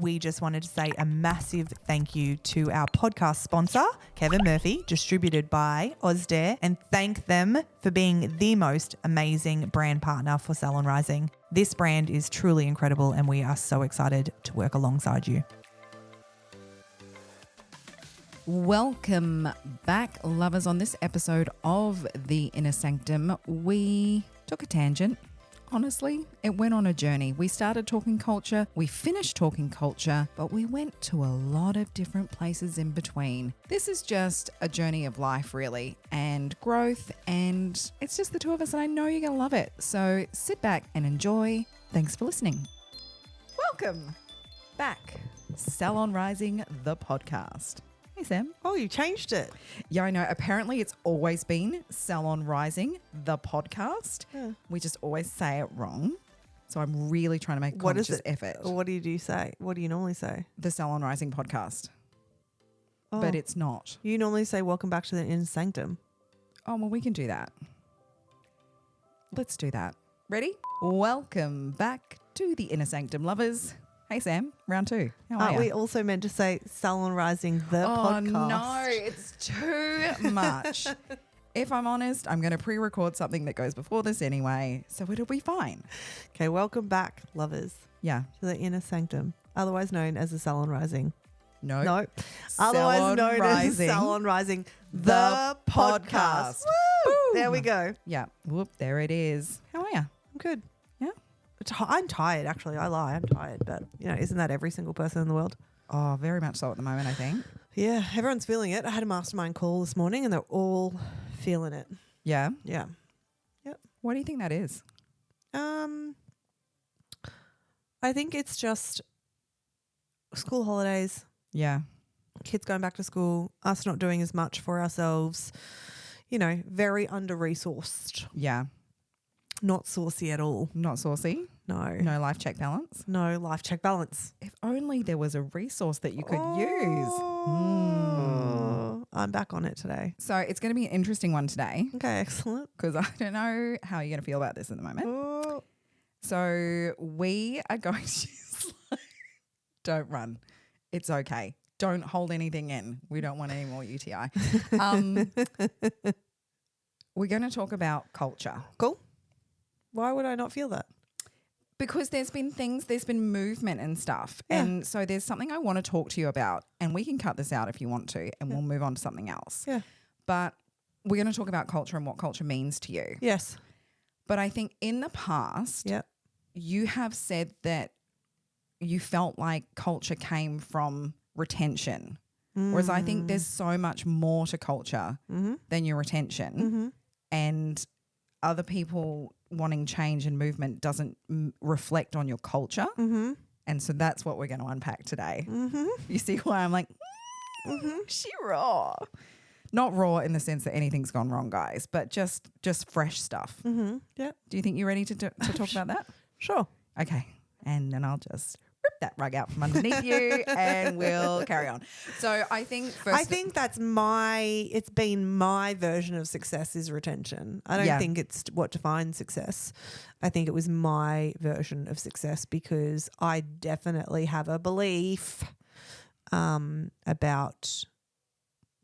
we just wanted to say a massive thank you to our podcast sponsor, Kevin Murphy, distributed by Ozday, and thank them for being the most amazing brand partner for Salon Rising. This brand is truly incredible and we are so excited to work alongside you. Welcome back, lovers. On this episode of The Inner Sanctum, we took a tangent. Honestly, it went on a journey. We started talking culture, we finished talking culture, but we went to a lot of different places in between. This is just a journey of life, really, and growth, and it's just the two of us, and I know you're going to love it. So sit back and enjoy. Thanks for listening. Welcome back. Salon Rising, the podcast. Hey, Sam. Oh, you changed it. Yeah, I know. Apparently, it's always been Salon Rising, the podcast. Yeah. We just always say it wrong. So I'm really trying to make a conscious effort. What do you say? What do you normally say? The Salon Rising podcast. Oh, But it's not. you normally say welcome back to the Inner Sanctum. Oh, well, we can do that. Let's do that. Ready? Welcome back to the Inner Sanctum, lovers. Hey, Sam. Round two. How are Aren't you? we also meant to say Salon Rising, the podcast? Oh, no. It's too much. If I'm honest, I'm going to pre-record something that goes before this anyway, so it'll be fine. Okay, welcome back, lovers, Yeah. to the Inner Sanctum, otherwise known as the Salon Rising. No. No, otherwise Salon known Rising, as Salon Rising, the podcast. Woo! Woo! There we go. Yeah. Whoop. There it is. How are you? I'm good. Yeah. I'm tired, actually. I lie. I'm tired. But, isn't that every single person in the world? Oh, very much so at the moment, I think. Yeah, everyone's feeling it. I had a mastermind call this morning and they're all feeling it. Yeah. Yeah. What do you think that is? I think it's just school holidays, Yeah. kids going back to school, us not doing as much for ourselves, very under-resourced, Yeah. not saucy at all. Not saucy. No. No life check balance. No life check balance. If only there was a resource that you could use. Oh, I'm back on it today. So it's going to be an interesting one today Okay, excellent. because I don't know how you're going to feel about this at the moment. Oh. So we are going to don't run. It's okay. Don't hold anything in. We don't want any more UTI. We're going to talk about culture. Cool. Why would I not feel that? Because there's been movement and stuff. Yeah. And so there's something I want to talk to you about, and we can cut this out if you want to, and we'll move on to something else. Yeah. But we're going to talk about culture and what culture means to you. Yes. But I think in the past, Yeah. you have said that you felt like culture came from retention. Whereas I think there's so much more to culture than your retention. And other people wanting change and movement doesn't reflect on your culture. And so that's what we're going to unpack today. You see why I'm like, she raw. Not raw in the sense that anything's gone wrong, guys, but just fresh stuff. Yeah. Do you think you're ready to talk about that? Sure. Okay. And then I'll just rip that rug out from underneath you and we'll carry on. So I think that's it's been my version of success is retention. I don't think it's what defines success. I think it was my version of success because I definitely have a belief about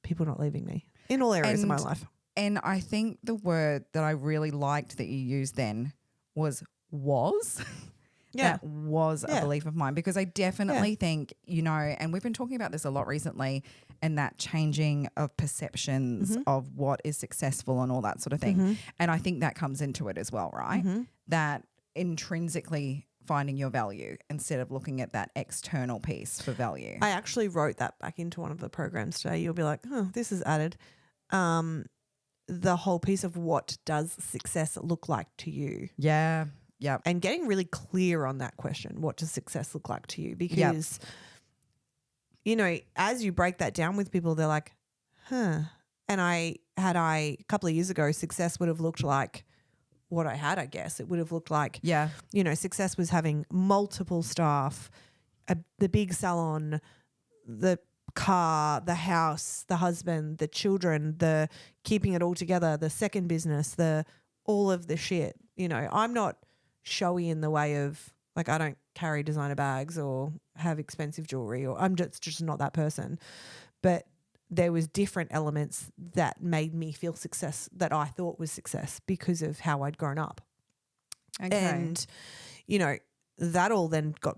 people not leaving me in all areas of my life. And I think the word that I really liked that you used then was. Yeah. That was a belief of mine because I definitely think, and we've been talking about this a lot recently, and that changing of perceptions of what is successful and all that sort of thing. And I think that comes into it as well, right? That intrinsically finding your value instead of looking at that external piece for value. I actually wrote that back into one of the programs today. You'll be like, oh, this is added. The whole piece of what does success look like to you? Yeah. Yep. And getting really clear on that question, what does success look like to you? Because, as you break that down with people, they're like, huh. And a couple of years ago, success would have looked like what I had, I guess. It would have looked like, success was having multiple staff, the big salon, the car, the house, the husband, the children, the keeping it all together, the second business, all of the shit. I'm not showy in the way of like I don't carry designer bags or have expensive jewelry, or I'm just not that person. But there was different elements that made me feel success that I thought was success because of how I'd grown up. Okay. And, you know, that all then got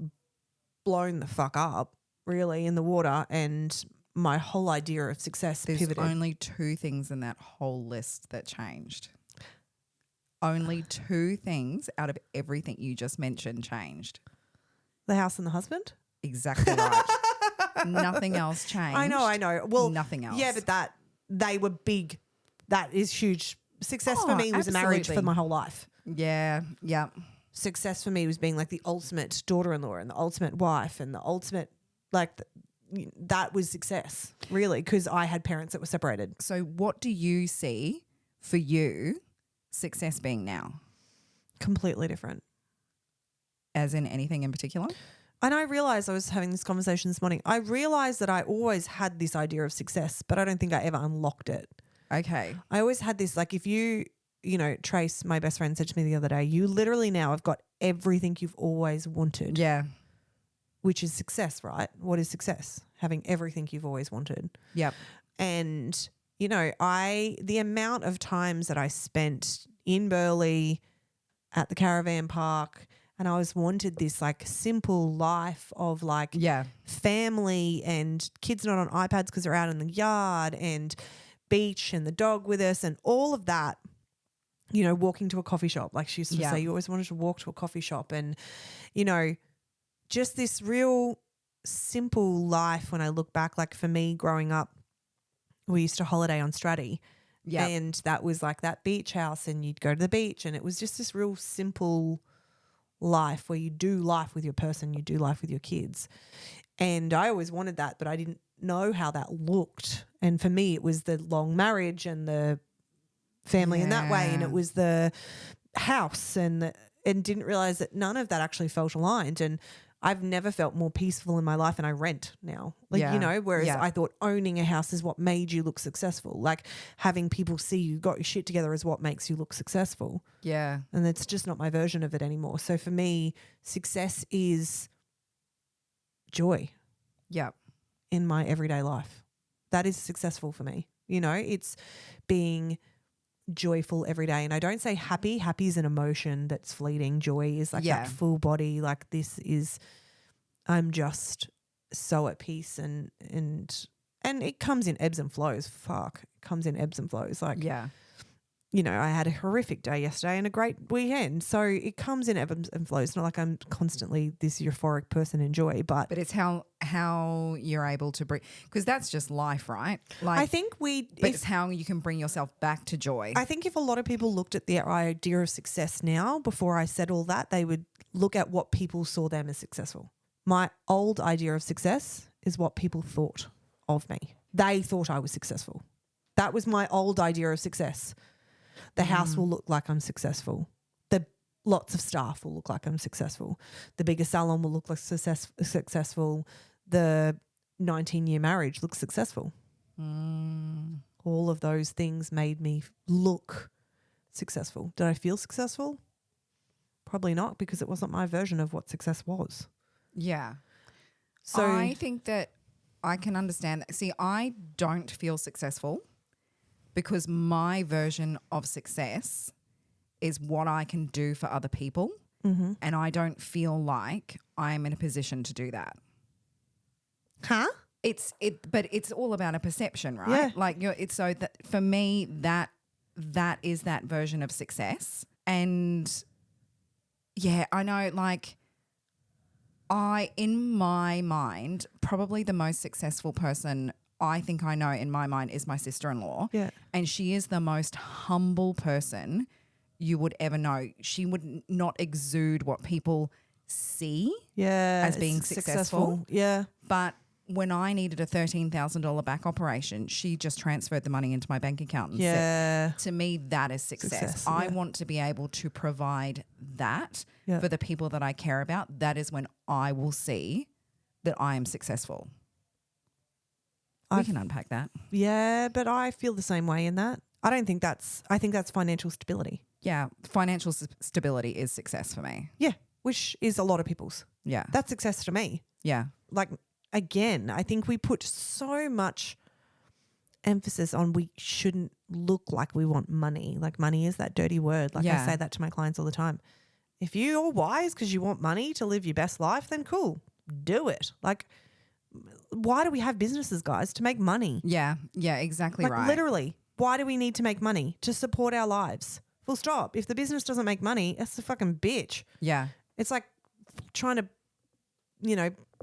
blown the fuck up really in the water, and my whole idea of success pivoted. There's only 2 things in that whole list that changed. Only 2 things out of everything you just mentioned changed. The house and the husband? Exactly right. Nothing else changed. I know. Well, nothing else. Yeah, but they were big. That is huge. Success for me was a marriage for my whole life. Yeah. Success for me was being like the ultimate daughter-in-law and the ultimate wife and the ultimate, like, that was success, really, because I had parents that were separated. So what do you see for you success being now? Completely different. As in anything in particular? And I realized, I was having this conversation this morning, I realized that I always had this idea of success, but I don't think I ever unlocked it. Okay. I always had this, like, if you know, Trace, my best friend, said to me the other day, you literally now have got everything you've always wanted. Yeah. Which is success, right? What is success? Having everything you've always wanted. Yep. And, you know, the amount of times that I spent in Burleigh at the caravan park, and I always wanted this like simple life of like family and kids not on iPads because they're out in the yard, and beach and the dog with us and all of that, you know, walking to a coffee shop. Like she used to say, you always wanted to walk to a coffee shop, and, you know, just this real simple life when I look back. Like for me growing up, we used to holiday on Stratty. Yeah. And that was like that beach house, and you'd go to the beach, and it was just this real simple life where you do life with your person, you do life with your kids. And I always wanted that, but I didn't know how that looked. And for me, it was the long marriage and the family in that way, and it was the house, and didn't realize that none of that actually felt aligned. And I've never felt more peaceful in my life, and I rent now. Like, you know, whereas I thought owning a house is what made you look successful. Like having people see you got your shit together is what makes you look successful. Yeah. And it's just not my version of it anymore. So for me, success is joy. Yep. In my everyday life. That is successful for me. You know, it's being joyful every day. And I don't say happy. Happy is an emotion that's fleeting. Joy is like that full body. Like this is, I'm just so at peace, and it comes in ebbs and flows. Fuck. It comes in ebbs and flows. Like, you know, I had a horrific day yesterday and a great weekend. So it comes in ebbs and flows. It's not like I'm constantly this euphoric person in joy, but it's how you're able to bring, because that's just life, right? Like I think it's how you can bring yourself back to joy. I think if a lot of people looked at the idea of success now, before I said all that, they would look at what people saw them as successful. My old idea of success is what people thought of me. They thought I was successful. That was my old idea of success. The house will look like I'm successful. The lots of staff will look like I'm successful. The bigger salon will look like successful. The 19-year marriage looks successful. All of those things made me look successful. Did I feel successful? Probably not, because it wasn't my version of what success was. Yeah. So I think that I can understand that. See, I don't feel successful, because my version of success is what I can do for other people, and I don't feel like I'm in a position to do that. Huh? But it's all about a perception, right? Yeah. Like it's so that for me that is that version of success. And yeah, I know, like in my mind, probably the most successful person I think I know in my mind is my sister-in-law. Yeah. And she is the most humble person you would ever know. She would not exude what people see as being successful. Yeah. But when I needed a $13,000 back operation, she just transferred the money into my bank account and said, to me, that is success. I want to be able to provide that for the people that I care about. That is when I will see that I am successful. We can unpack that. Yeah, but I feel the same way in that. I think that's financial stability. Yeah, financial stability is success for me. Yeah, which is a lot of people's. Yeah. That's success to me. Yeah. Like, again, I think we put so much emphasis on we shouldn't look like we want money. Like, money is that dirty word. Like, I say that to my clients all the time. If you're wise because you want money to live your best life, then cool, do it. Like, why do we have businesses, guys? To make money. Yeah. Yeah, exactly Like, right. literally, why do we need to make money? To support our lives. Full stop. If the business doesn't make money, that's a fucking bitch. Yeah. It's like trying to,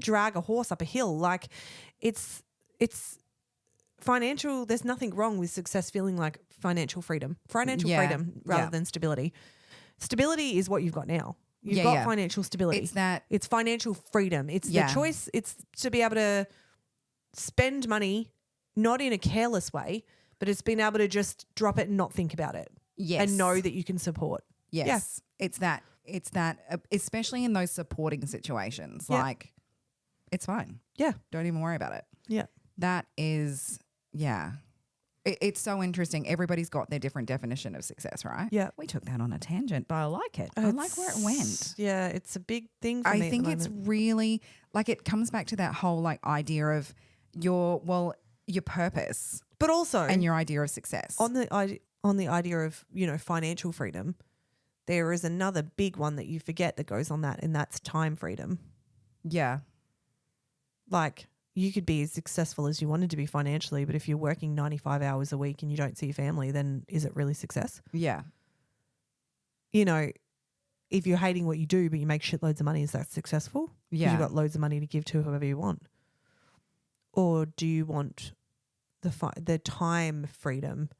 drag a horse up a hill. Like, it's financial. There's nothing wrong with success feeling like financial freedom rather than stability. Stability is what you've got now. You've got financial stability. It's financial freedom. It's the choice. It's to be able to spend money, not in a careless way, but it's being able to just drop it and not think about it. Yes. And know that you can support. Yes. Yeah. It's that, especially in those supporting situations, like, it's fine. Yeah. Don't even worry about it. Yeah. That is, It's so interesting. Everybody's got their different definition of success, right? Yeah. We took that on a tangent, but I like it. I like where it went. Yeah, it's a big thing for me. I think it's really, like, it comes back to that whole, like, idea of your purpose. But also. And your idea of success. On the idea of, financial freedom, there is another big one that you forget that goes on that, and that's time freedom. Yeah. Like, you could be as successful as you wanted to be financially, but if you're working 95 hours a week and you don't see your family, then is it really success? Yeah. If you're hating what you do but you make shitloads of money, is that successful? Yeah. Because you've got loads of money to give to whoever you want. Or do you want the time freedom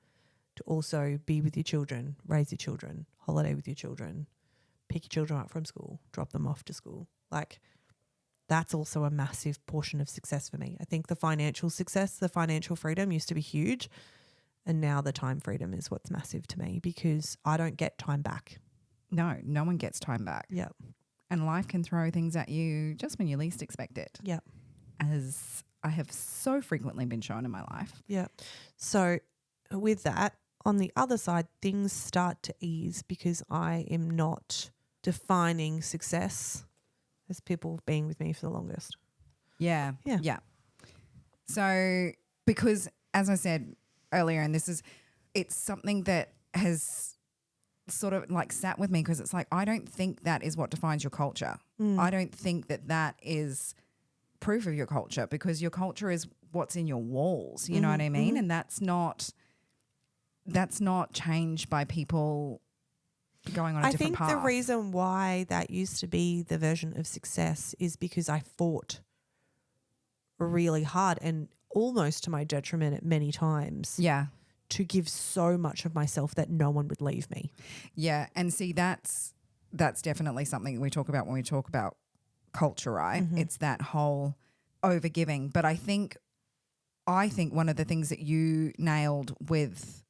to also be with your children, raise your children, holiday with your children, pick your children up from school, drop them off to school? Like, that's also a massive portion of success for me. I think the financial success, the financial freedom used to be huge, and now the time freedom is what's massive to me because I don't get time back. No one gets time back. Yeah. And life can throw things at you just when you least expect it. Yeah. As I have so frequently been shown in my life. Yeah. So with that, on the other side, things start to ease because I am not defining success as people being with me for the longest. Yeah. Yeah. Yeah. So because, as I said earlier, and it's something that has sort of like sat with me because it's like, I don't think that is what defines your culture. I don't think that is proof of your culture because your culture is what's in your walls. You know what I mean? And that's not changed by people going on a different path. I think the reason why that used to be the version of success is because I fought really hard and almost to my detriment at many times. Yeah. To give so much of myself that no one would leave me. Yeah. And see, that's definitely something we talk about when we talk about culture, right? Mm-hmm. It's that whole overgiving. But I think one of the things that you nailed with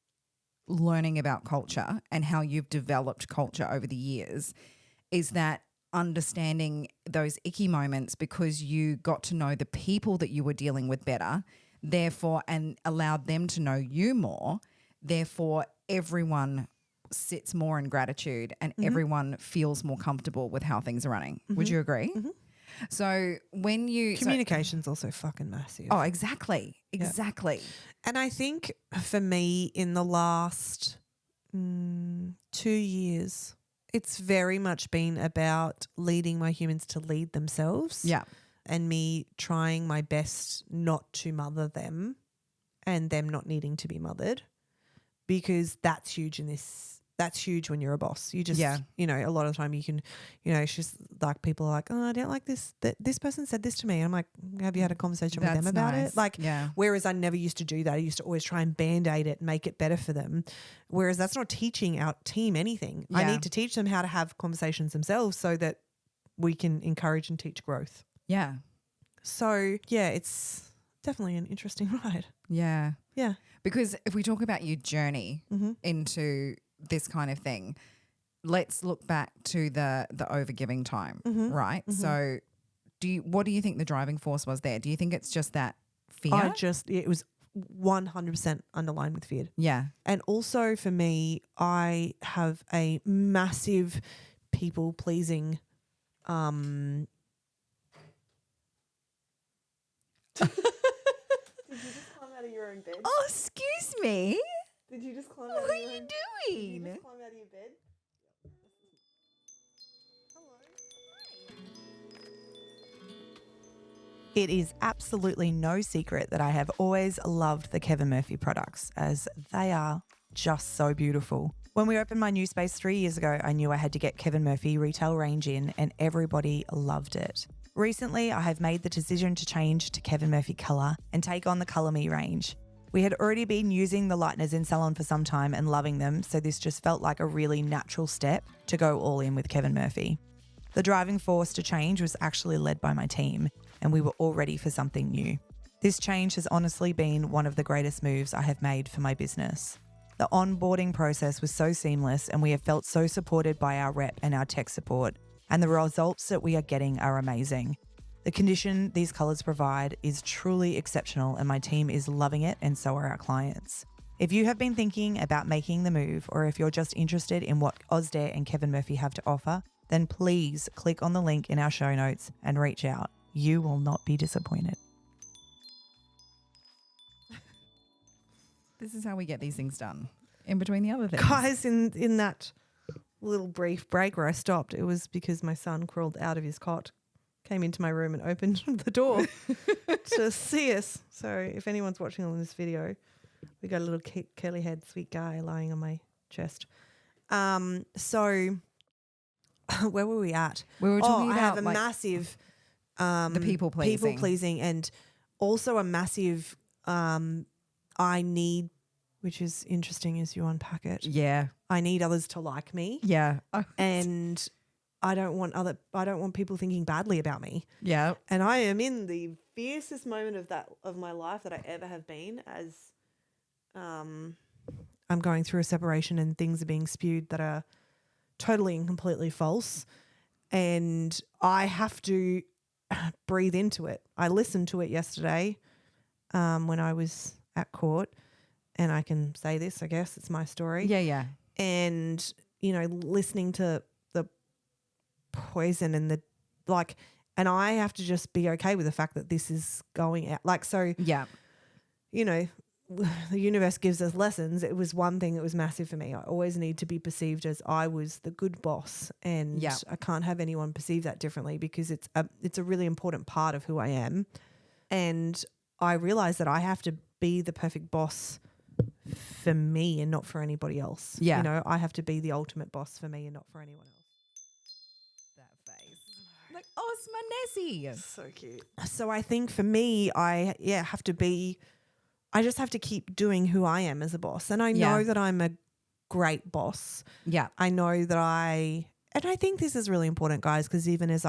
learning about culture and how you've developed culture over the years is that understanding those icky moments because you got to know the people that you were dealing with better, therefore, and allowed them to know you more, therefore everyone sits more in gratitude and everyone feels more comfortable with how things are running. Would you agree? Mm-hmm. So when you... Communication's also fucking massive. Oh, exactly. Exactly. Yeah. And I think for me in the last 2 years, it's very much been about leading my humans to lead themselves. Yeah. And me trying my best not to mother them and them not needing to be mothered because that's huge in this. That's huge when you're a boss. You just, a lot of the time you can, it's just like people are like, oh, I don't like this. This person said this to me. I'm like, have you had a conversation with them about it? Like, whereas I never used to do that. I used to always try and Band-Aid it and make it better for them. Whereas that's not teaching our team anything. Yeah. I need to teach them how to have conversations themselves so that we can encourage and teach growth. Yeah. So, yeah, it's definitely an interesting ride. Yeah. Yeah. Because if we talk about your journey into this kind of thing, let's look back to the overgiving time, right? So what do you think the driving force was there? Do you think it's just that fear? It was 100% underlined with fear. Yeah. And also for me, I have a massive people pleasing Did you just climb out of your own bed? Oh, excuse me. Did you just climb out What of are your you own doing? Did you just climb out of your bed? It is absolutely no secret that I have always loved the Kevin Murphy products, as they are just so beautiful. When we opened my new space 3 years ago, I knew I had to get Kevin Murphy retail range in, and everybody loved it. Recently, I have made the decision to change to Kevin Murphy Colour and take on the Colour Me range. We had already been using the lighteners in salon for some time and loving them, so this just felt like a really natural step to go all in with Kevin Murphy. The driving force to change was actually led by my team, and we were all ready for something new. This change has honestly been one of the greatest moves I have made for my business. The onboarding process was so seamless, and we have felt so supported by our rep and our tech support, and the results that we are getting are amazing. The condition these colours provide is truly exceptional, and my team is loving it, and so are our clients. If you have been thinking about making the move, or if you're just interested in what Ozday and Kevin Murphy have to offer, then please click on the link in our show notes and reach out. You will not be disappointed. This is how we get these things done. In between the other things. Guys, in that little brief break where I stopped, it was because my son crawled out of his cot, came into my room and opened the door to see us. So if anyone's watching on this video, we got a little curly head sweet guy lying on my chest. So where were we at? We were talking about I have a massive the people pleasing and also a massive I need, which is interesting as you unpack it. Yeah. I need others to like me. Yeah. And I don't want people thinking badly about me. Yeah. And I am in the fiercest moment of my life that I ever have been, as I'm going through a separation and things are being spewed that are totally and completely false. And I have to breathe into it. I listened to it yesterday when I was at court, and I can say this, I guess it's my story. Yeah, yeah. And, listening to the poison and and I have to just be okay with the fact that this is going out. Yeah. The universe gives us lessons. It was one thing that was massive for me. I always need to be perceived as I was the good boss, and I can't have anyone perceive that differently, because it's a really important part of who I am. And I realized that I have to be the perfect boss for me and not for anybody else. Yeah. I have to be the ultimate boss for me and not for anyone else. That face. Like, oh, it's my Nessie. So cute. So I think for me, I just have to keep doing who I am as a boss. And I know that I'm a great boss. Yeah. I know that and I think this is really important, guys, because even as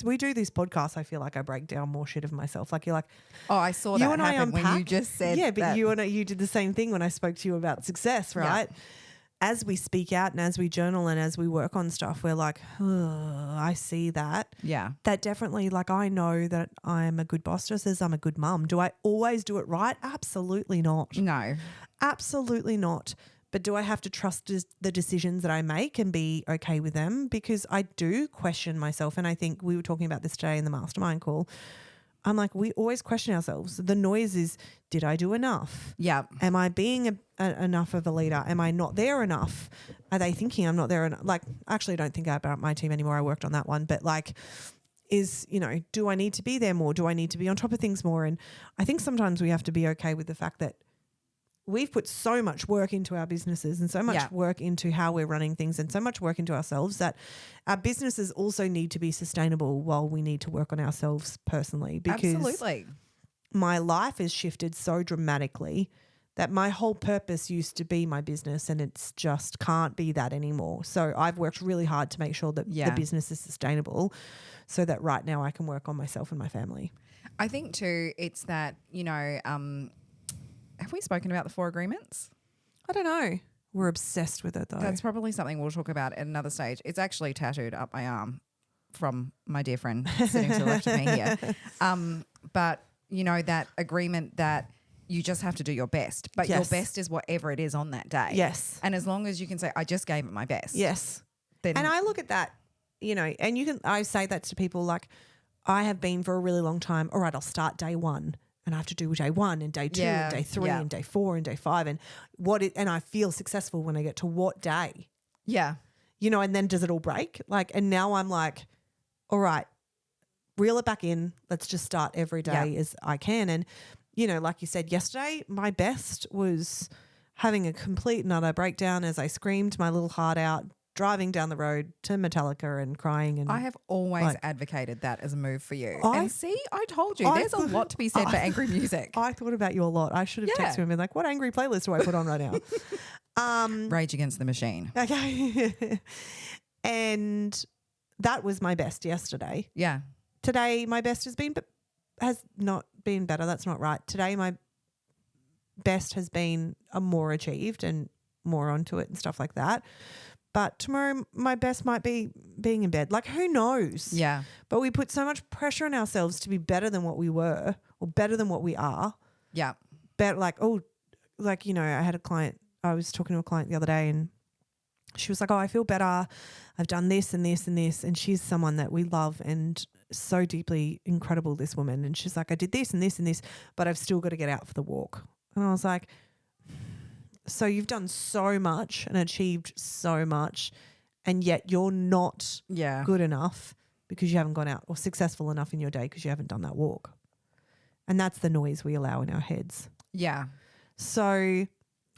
we do this podcast, I feel like I break down more shit of myself. Like, you're like, oh, I saw that happen when you just said but that. you did the same thing when I spoke to you about success, right? Yeah. As we speak out and as we journal and as we work on stuff, we're like, oh, I see that. Yeah. That definitely, I know that I'm a good boss, just as I'm a good mum. Do I always do it right? Absolutely not. No. Absolutely not. But do I have to trust the decisions that I make and be okay with them? Because I do question myself. And I think we were talking about this today in the mastermind call. I'm like, we always question ourselves. The noise is, did I do enough? Yeah. Am I being enough of a leader? Am I not there enough? Are they thinking I'm not there enough? Actually, I don't think about my team anymore. I worked on that one. But do I need to be there more? Do I need to be on top of things more? And I think sometimes we have to be okay with the fact that we've put so much work into our businesses and so much work into how we're running things and so much work into ourselves that our businesses also need to be sustainable while we need to work on ourselves personally. Because absolutely, my life has shifted so dramatically that my whole purpose used to be my business, and it's just can't be that anymore. So I've worked really hard to make sure that the business is sustainable, so that right now I can work on myself and my family. I think too, it's that, have we spoken about the 4 agreements? I don't know. We're obsessed with it though. That's probably something we'll talk about at another stage. It's actually tattooed up my arm from my dear friend sitting to the left of me here. But that agreement that you just have to do your best, but your best is whatever it is on that day. Yes. And as long as you can say, I just gave it my best. Yes. Then and I look at that, and I say that to people, like, I have been for a really long time, all right, I'll start day 1. and I have to do day 1 and day 2 and day 3 and day 4 and day 5 and and I feel successful when I get to what day. Yeah. You know, and then does it all break? Like, and now I'm like, all right, reel it back in. Let's just start every day as I can. And, you know, like you said yesterday, my best was having a complete and utter breakdown as I screamed my little heart out, driving down the road to Metallica and crying. And I have always advocated that as a move for you. And see, I told you, there's a lot to be said for angry music. I thought about you a lot. I should have texted him and been like, what angry playlist do I put on right now? Rage Against the Machine. Okay. And that was my best yesterday. Yeah. Today, my best has not been better. That's not right. Today, my best has been a more achieved and more onto it and stuff like that. But tomorrow, my best might be being in bed. Like, who knows? Yeah. But we put so much pressure on ourselves to be better than what we were or better than what we are. Yeah. But you know, I was talking to a client the other day and she was like, oh, I feel better. I've done this and this and this. And she's someone that we love and so deeply incredible, this woman. And she's like, I did this and this and this, but I've still got to get out for the walk. And I was like, so you've done so much and achieved so much, and yet you're not good enough because you haven't gone out, or successful enough in your day because you haven't done that walk. And that's the noise we allow in our heads. Yeah. So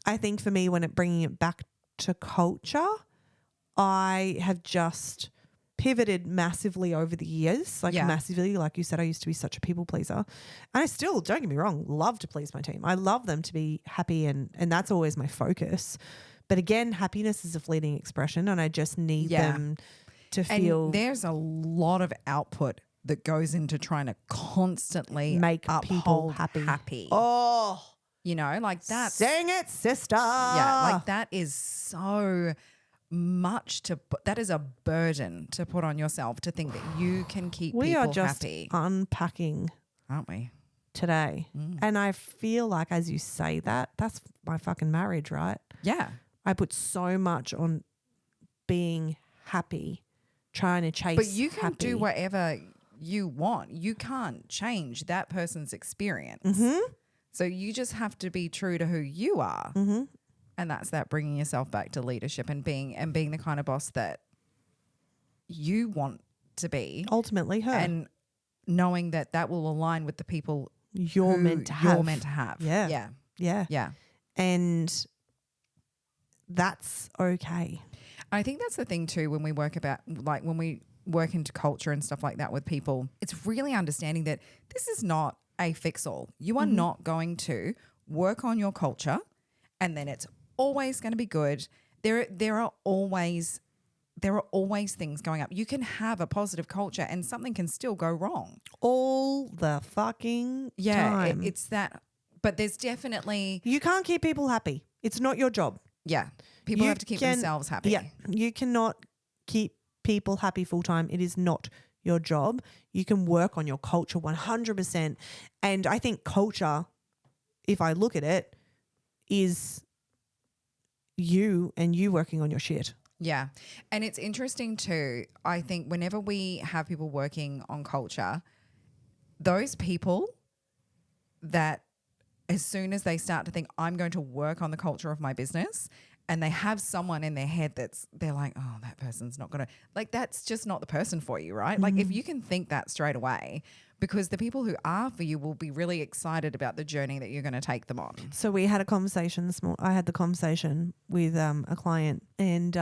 I think for me, bringing it back to culture, I have just pivoted massively over the years, massively. Like you said, I used to be such a people pleaser. And I still, don't get me wrong, love to please my team. I love them to be happy and that's always my focus. But again, happiness is a fleeting expression and I just need them to feel. And there's a lot of output that goes into trying to constantly make people happy. Oh, you know, like that. Sing it, sister. Yeah, like that is so much that is a burden to put on yourself, to think that you can keep people happy. We are just unpacking, aren't we, today? And I feel like, as you say that's my fucking marriage, right? Yeah. I put so much on being happy, trying to chase. But you can do whatever you want. You can't change that person's experience. Mm-hmm. So you just have to be true to who you are. Mm-hmm. And that's that bringing yourself back to leadership and being the kind of boss that you want to be. Ultimately her. And knowing that will align with the people you're meant to have. Yeah. Yeah. Yeah. Yeah. And that's okay. I think that's the thing too when we when we work into culture and stuff like that with people, it's really understanding that this is not a fix-all. You are not going to work on your culture and then it's always going to be good. There are always things going up. You can have a positive culture and something can still go wrong. All the fucking time. It's that. But there's definitely... You can't keep people happy. It's not your job. Yeah. People have to keep themselves happy. Yeah. You cannot keep people happy full time. It is not your job. You can work on your culture 100%. And I think culture, if I look at it, is you and you working on your shit. Yeah. And it's interesting too. I think whenever we have people working on culture, those people that as soon as they start to think, I'm going to work on the culture of my business, and they have someone in their head they're like, oh, that person's not going to, like, that's just not the person for you, right? Like if you can think that straight away, because the people who are for you will be really excited about the journey that you're going to take them on. So we had a conversation I had the conversation with a client, and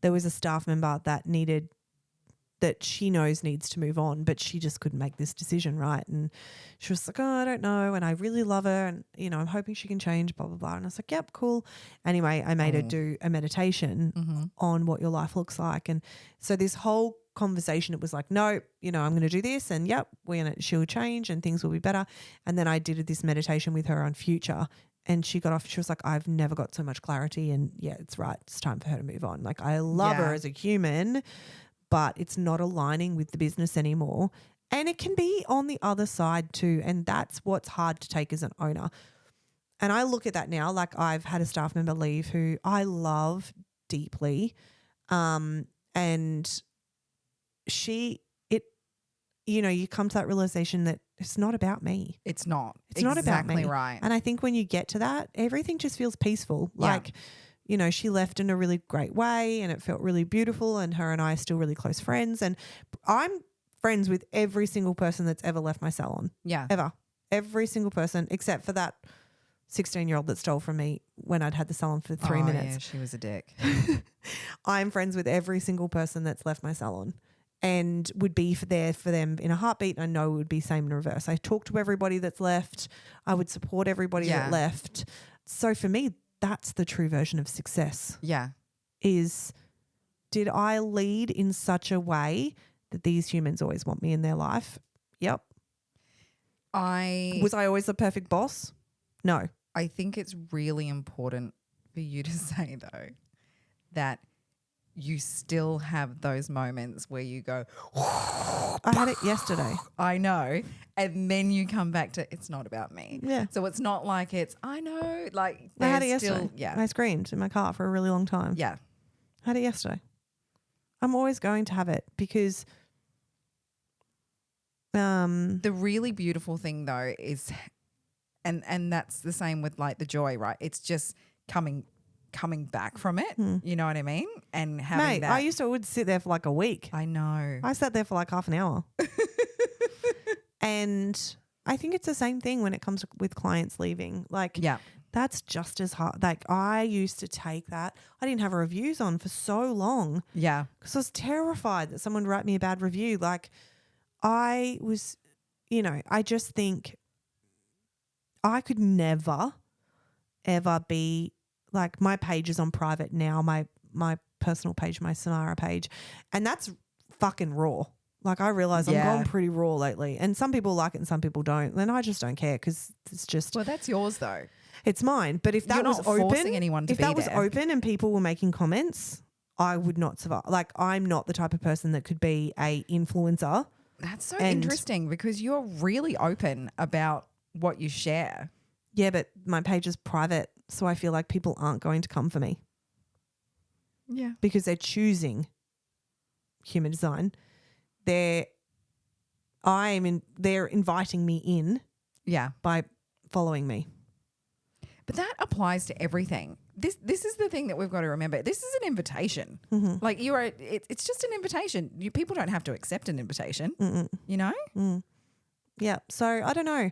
there was a staff member that she knows needs to move on, but she just couldn't make this decision, right? And she was like, oh, I don't know, and I really love her, and, you know, I'm hoping she can change, blah, blah, blah. And I was like, yep, cool. Anyway, I made her do a meditation on what your life looks like. And so this whole conversation, it was like, no, you know, I'm going to do this, and yep, she'll change and things will be better. And then I did this meditation with her on future, and she got off. She was like, I've never got so much clarity, and yeah, it's right. It's time for her to move on. Like, I love her as a human, but it's not aligning with the business anymore. And it can be on the other side too. And that's what's hard to take as an owner. And I look at that now, like I've had a staff member leave who I love deeply. And you come to that realization that it's not about me. It's not. It's not about me. Exactly right. And I think when you get to that, everything just feels peaceful. Yeah. Like, you know, she left in a really great way and it felt really beautiful, and her and I are still really close friends. And I'm friends with every single person that's ever left my salon. Yeah. Ever. Every single person except for that 16-year-old that stole from me when I'd had the salon for 3 minutes. Yeah, she was a dick. I'm friends with every single person that's left my salon and would be there for them in a heartbeat. And I know it would be same in reverse. I talk to everybody that's left. I would support everybody that left. So for me, that's the true version of success. Yeah. Is, did I lead in such a way that these humans always want me in their life? Yep. Was I always the perfect boss? No. I think it's really important for you to say, though, that you still have those moments where you go, I had it yesterday. I know. And then you come back to, it's not about me. Yeah. So it's not like it's, I know. Like, I had it yesterday. still, yeah. I screamed in my car for a really long time. Yeah. I had it yesterday. I'm always going to have it because the really beautiful thing, though, is, and that's the same with like the joy, right? It's just coming back from it. You know what I mean? And having that. I would sit there for like a week. I know. I sat there for like half an hour. And I think it's the same thing when it comes with clients leaving. Like, that's just as hard. Like, I used to take that. I didn't have reviews on for so long. Yeah. Because I was terrified that someone would write me a bad review. Like, I was, you know, I just think I could never, ever be like, my page is on private now, my personal page, my Samara page, and that's fucking raw. Like, I realize I'm going pretty raw lately, and some people like it and some people don't. And I just don't care because it's just. Well, that's yours though. It's mine. But if that was open, anyone to if that was open and people were making comments, I would not survive. Like, I'm not the type of person that could be a influencer. That's so interesting because you're really open about what you share. Yeah, but my page is private, so I feel like people aren't going to come for me. Yeah. Because they're choosing human design. They're inviting me in. Yeah. By following me. But that applies to everything. This is the thing that we've got to remember. This is an invitation. Mm-hmm. Like, it's just an invitation. People don't have to accept an invitation. You know? Mm. Yeah. So I don't know.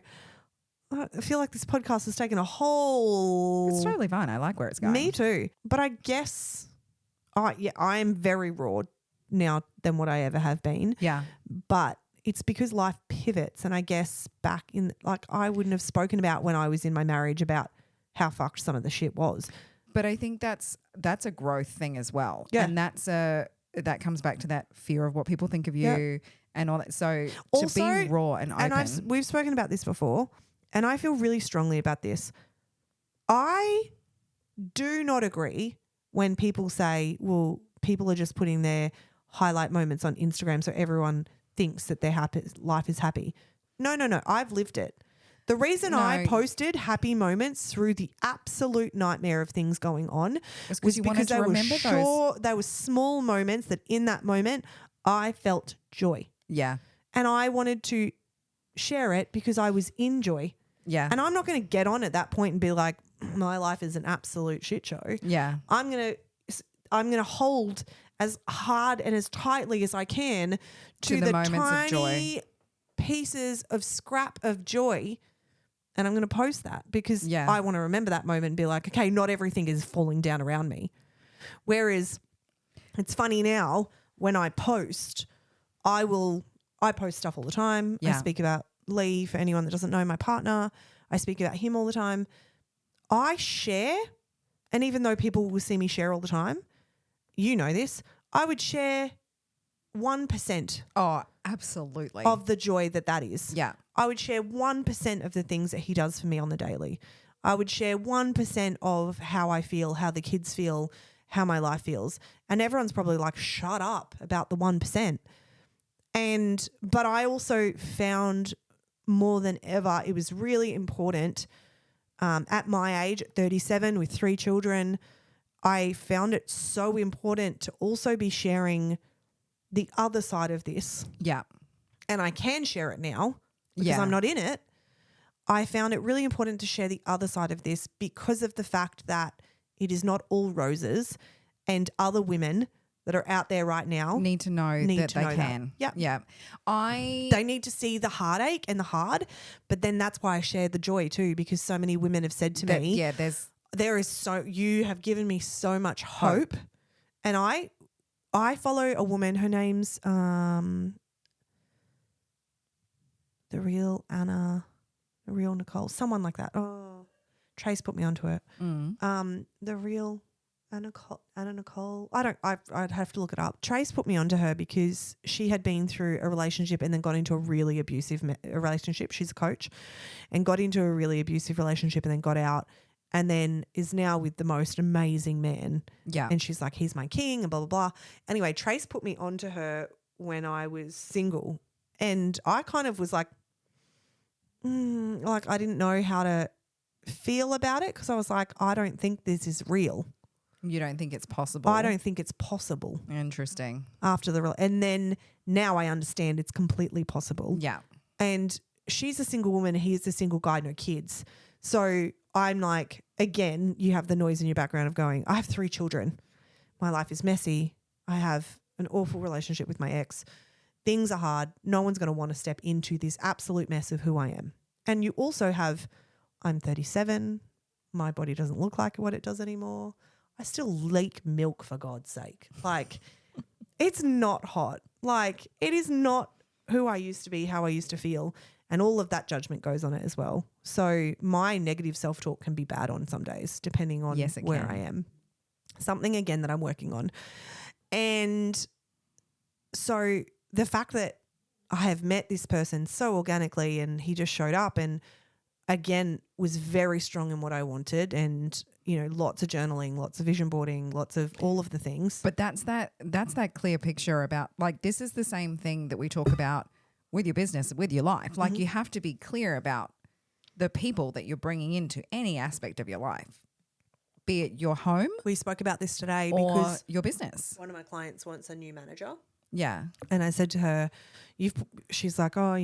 I feel like this podcast has taken a whole. It's totally fine. I like where it's going. Me too. But I guess, I am very raw now than what I ever have been. Yeah. But it's because life pivots, and I guess back in, like, I wouldn't have spoken about when I was in my marriage about how fucked some of the shit was. But I think that's a growth thing as well. Yeah. And that comes back to that fear of what people think of you and all that. So also, to be raw and open. And we've spoken about this before, and I feel really strongly about this. I do not agree when people say, well, people are just putting their highlight moments on Instagram so everyone thinks that their life is happy. No. I've lived it. The reason I posted happy moments through the absolute nightmare of things going on was because they were small moments that in that moment I felt joy. Yeah. And I wanted to share it because I was in joy. Yeah. And I'm not going to get on at that point and be like, my life is an absolute shit show. Yeah. I'm going to hold as hard and as tightly as I can to the moments tiny of joy. Pieces of scrap of joy. And I'm going to post that because I want to remember that moment and be like, okay, not everything is falling down around me. Whereas it's funny now when I post, I post stuff all the time. Yeah. I speak about Lee, for anyone that doesn't know, my partner. I speak about him all the time. I share, and even though people will see me share all the time, you know this, I would share 1%. Oh, absolutely. Of the joy that is. Yeah. I would share 1% of the things that he does for me on the daily. I would share 1% of how I feel, how the kids feel, how my life feels. And everyone's probably like, shut up about the 1%. But I also found more than ever, it was really important at my age, at 37 with 3 children, I found it so important to also be sharing the other side of this. Yeah. And I can share it now. because I'm not in it, I found it really important to share the other side of this because of the fact that it is not all roses, and other women that are out there right now need to know that they can. Yeah. Yeah. They need to see the heartache and the hard, but then that's why I share the joy too, because so many women have said to me, you have given me so much hope. And I follow a woman, her name's the real Nicole, someone like that. Oh, Trace put me onto it. The real Anna Nicole. I'd have to look it up. Trace put me onto her because she had been through a relationship and then got into a really abusive relationship. She's a coach, and got into a really abusive relationship and then got out, and then is now with the most amazing man. Yeah. And she's like, he's my king and blah, blah, blah. Anyway, Trace put me onto her when I was single, and I kind of was like I didn't know how to feel about it because I was like, I don't think this is real. You don't think it's possible? I don't think it's possible. Interesting. And then now I understand it's completely possible. Yeah. And she's a single woman, he's a single guy, no kids. So I'm like, again, you have the noise in your background of going, I have 3 children. My life is messy. I have an awful relationship with my ex. Things are hard. No one's going to want to step into this absolute mess of who I am. And you also have, I'm 37. My body doesn't look like what it does anymore. I still leak milk, for God's sake. Like, it's not hot. Like, it is not who I used to be, how I used to feel. And all of that judgment goes on it as well. So my negative self-talk can be bad on some days, depending on where I am. Something, again, that I'm working on. And so the fact that I have met this person so organically and he just showed up and, again, was very strong in what I wanted, and lots of journaling, lots of vision boarding, lots of all of the things. But that's that clear picture about, like, this is the same thing that we talk about with your business, with your life. Like, you have to be clear about the people that you're bringing into any aspect of your life, be it your home. We spoke about this today or because your business. One of my clients wants a new manager. Yeah. And I said to her, she's like, oh,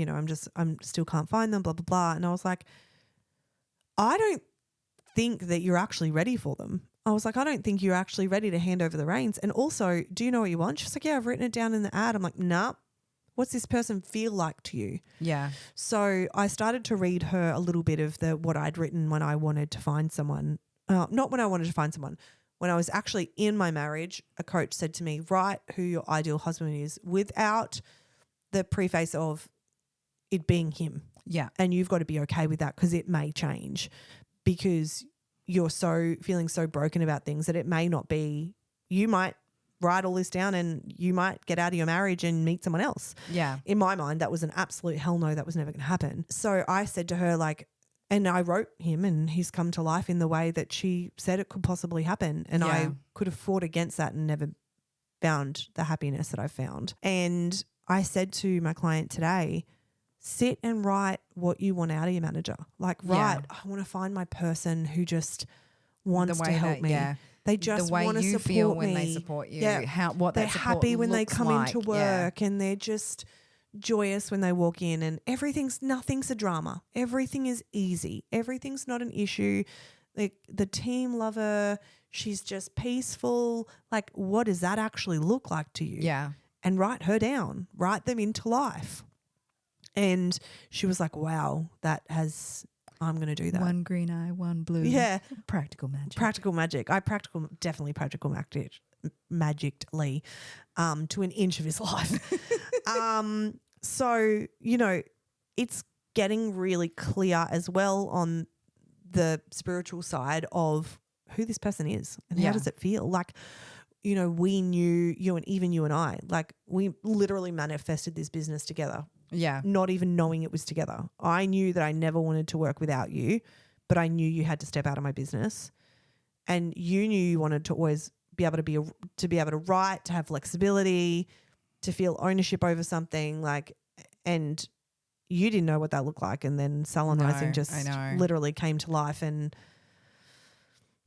I'm still can't find them, blah, blah, blah. And I was like, I don't think that you're actually ready for them. I was like, I don't think you're actually ready to hand over the reins. And also, do you know what you want? She's like, yeah, I've written it down in the ad. I'm like, nah. What's this person feel like to you? Yeah. So I started to read her a little bit of what I'd written when I wanted to find someone. Not when I wanted to find someone. When I was actually in my marriage, a coach said to me, write who your ideal husband is without the preface of it being him. Yeah. And you've got to be okay with that because it may change, because you're feeling so broken about things that it may not be. You might write all this down and you might get out of your marriage and meet someone else. Yeah. In my mind, that was an absolute hell no. That was never going to happen. So I said to her, like, and I wrote him and he's come to life in the way that she said it could possibly happen. And I could have fought against that and never found the happiness that I found. And I said to my client today, sit and write what you want out of your manager. Like, write, I want to find my person who just wants to help me. Yeah. They just want to support me. The way you feel when they support you. Yeah. What they're that support happy when they looks come like. into work, and they're just joyous when they walk in, and nothing's a drama. Everything is easy. Everything's not an issue. Like, the team love her. She's just peaceful. Like, what does that actually look like to you? Yeah. And write her down. Write them into life. And she was like, wow, I'm going to do that. One green eye, one blue. Yeah. Practical magic. Practical magic. Definitely practical magically to an inch of his life. So, it's getting really clear as well on the spiritual side of who this person is and how does it feel. Like, we knew even you and I, like, we literally manifested this business together. Yeah. Not even knowing it was together. I knew that I never wanted to work without you, but I knew you had to step out of my business. And you knew you wanted to always be able to write, to have flexibility, to feel ownership over something, like, and you didn't know what that looked like. And then Salon Rising just literally came to life. And